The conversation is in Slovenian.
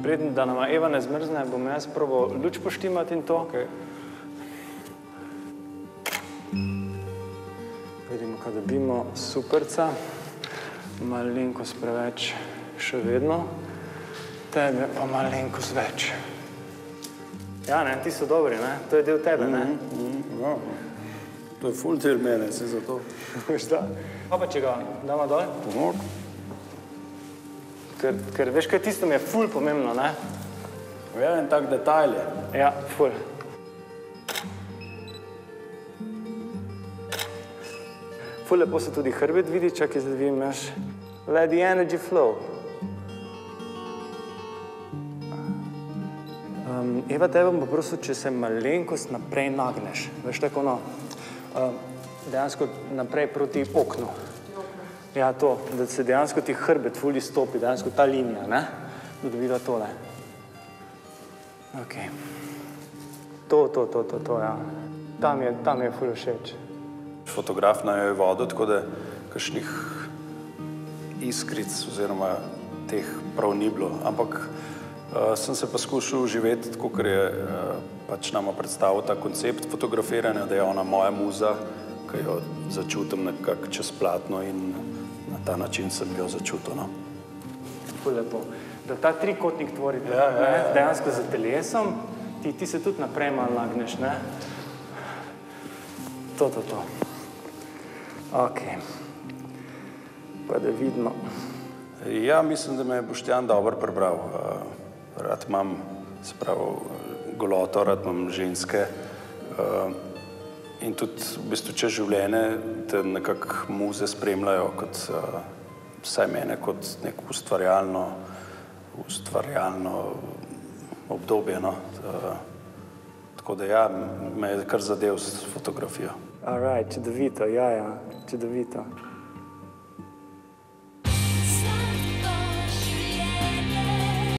Preden, da nama Eva ne zmrzne, bom jaz probal luč poštimati in to. Vidimo, kaj dobimo. Superca. Malenkost preveč še vedno. Tebe pa malenkost več. Ja, ne, ti so dobri, ne? To je del tebe, ne? Ja. To je ful del mene, se za to. Veš da? Pa pa če ga damo dol? Ker veš, kaj tisto mi je ful pomembno, ne? Ja, en tak detajl je. Ja, ful. Ful lepo se tudi hrbet vidi, čakaj, zdaj vidim, imaš. Let the energy flow. Eva, tebe bom poprosil, če se malenkost naprej nagneš. Veš, tako ono, dejansko naprej proti oknu. Ja, to, da se dejansko ti hrbet ful izstopi, dejansko ta linija, ne? Da vidva tole. Ok. To, ja. Tam je ful všeč. Fotograf naj jo je vodil, tako da kakšnih iskric oziroma teh prav ni bilo. Ampak sem se pa skušal živeti tako, ker je pač nama predstavil ta koncept fotografiranja, da je ona moja muza, ki jo začutim nekako čez platno in na ta način sem jo začutil. No. Ful lepo. Da ta trikotnik tvori dejansko za telesom, ti se tudi naprej malo nagneš, ne? To. Ok. Pa da vidimo. Ja, mislim, da me je Boštjan dobro prebral. Rad imam, se pravi, goloto, rad imam ženske. In tudi v bistvu čez življenje te nekako muze spremljajo kot vsaj mene kot neko ustvarjalno obdobje, no. Tako da ja, me je kar zadev s fotografijo. Alright, čudovito, ja, čudovito.